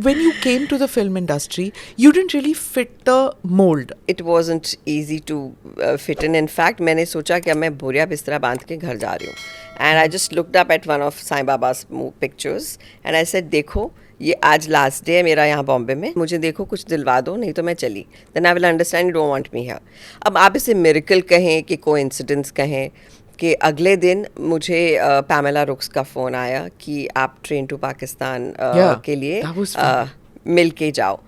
when you came to the film industry, you didn't really fit the mold. It wasn't easy to fit in. In fact, मैंने सोचा कि अब मैं बोरिया बिस्तरा बांध के घर जा रही हूँ. And I just looked up at one of Sai Baba's pictures and I said, देखो ये आज लास्ट डे है मेरा यहाँ बॉम्बे में, मुझे देखो कुछ दिलवा दो, नहीं तो मैं चली. Then I will understand you don't want me here. अब आप इसे मिरेकल कहें कि कोइंसिडेंस कहें कि अगले दिन मुझे पैमेला रुक्स का फ़ोन आया कि आप ट्रेन टू पाकिस्तान के लिए मिल के जाओ.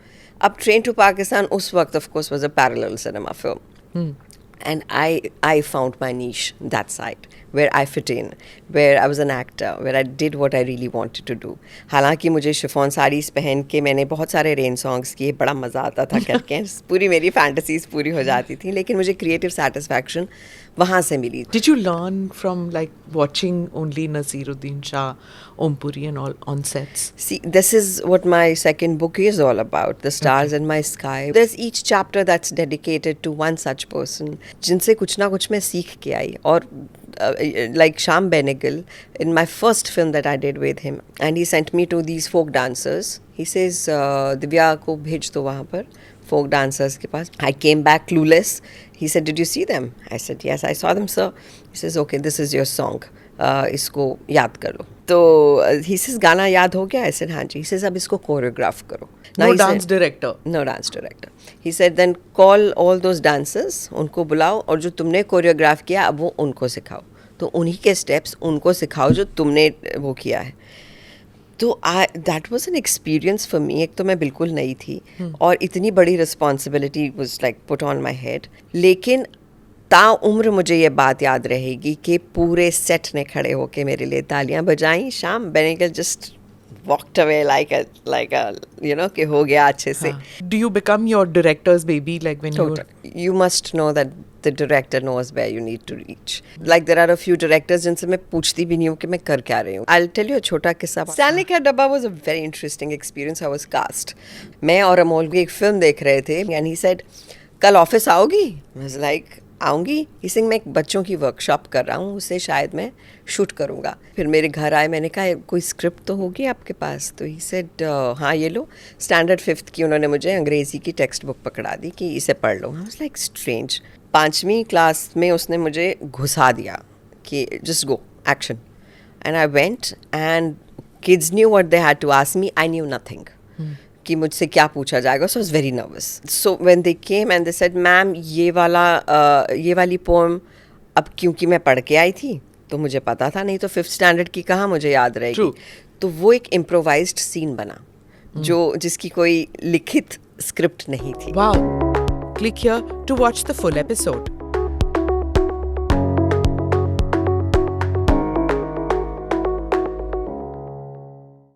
अब ट्रेन टू पाकिस्तान उस वक्त of course was a parallel cinema film. And I found my niche that side where I fit in, where I was an actor, where I did what I really wanted to do. हालांकि मुझे chiffon saris पहन के मैंने बहुत सारे rain songs किए, बड़ा मज़ा आता था करके. पूरी मेरी फैंटेसीज पूरी हो जाती थी, लेकिन मुझे क्रिएटिव सेटिस्फैक्शन वहाँ से मिली. Did you learn from like watching only Naseeruddin Shah, Om Puri and all on sets? See, this is what my second book is all about, The Stars in My Sky. There's each chapter that's dedicated to one such person, जिनसे कुछ ना कुछ मैं सीख के आई. और like Shyam Benegal, in my first film that I did with him, and he sent me to these folk dancers. He says, Divya को भेज दो वहाँ पर folk dancers के पास. I came back clueless. He said, did you see them? I said, yes, I saw them, sir. He says, okay, this is your song. इसको याद कर लो. तो he says, गाना याद हो गया? I said, हाँ जी. He says, अब इसको choreograph करो. No dance director. No dance director. He said, then call all those dancers, उनको बुलाओ और जो तुमने choreograph किया अब वो उनको सिखाओ. तो उन्हीं के steps उनको सिखाओ जो तुमने वो किया है. तो that was an experience for me. एक तो मैं बिल्कुल नई थी और इतनी बड़ी responsibility was like put on my head. लेकिन ताउम्र मुझे ये बात याद रहेगी कि पूरे सेट ने खड़े होके मेरे लिए तालियां बजाई. Shyam Benegal just walked away like a you know कि हो गया अच्छे से. Do you become your director's baby like when you must know that the director knows where you need to reach. Like there are a few directors जिनसे मैं पूछती भी नहीं हूँ कि मैं कर क्या रही हूँ. I'll tell you a छोटा किस्सा. Stanley का डब्बा was a very interesting experience. I was cast. मैं और अमोल की एक फिल्म देख रहे थे and he said, कल ऑफिस आओगी? I was like, आऊँगी. ही सिंह मैं एक बच्चों की वर्कशॉप कर रहा हूँ, उसे शायद मैं शूट करूँगा. फिर मेरे घर आए, मैंने कहा कोई स्क्रिप्ट तो होगी आपके पास? तो ही सेड हाँ ये लो. स्टैंडर्ड 5th की उन्होंने मुझे अंग्रेज़ी की टेक्स्ट बुक पकड़ा दी कि इसे पढ़ लो. I was like strange. 5वीं क्लास में उसने मुझे घुसा दिया कि just go action. And I went and kids knew what they had to ask me. I knew nothing कि मुझसे क्या पूछा जाएगा. So I was very nervous. So when they came and they said ma'am ये वाली poem अब क्योंकि मैं पढ़ के आई थी तो मुझे पता था, नहीं तो 5th स्टैंडर्ड की कहाँ मुझे याद रहेगी. तो वो एक इम्प्रोवाइज्ड सीन बना जिसकी कोई लिखित स्क्रिप्ट नहीं थी. Wow. Click here to watch the full episode.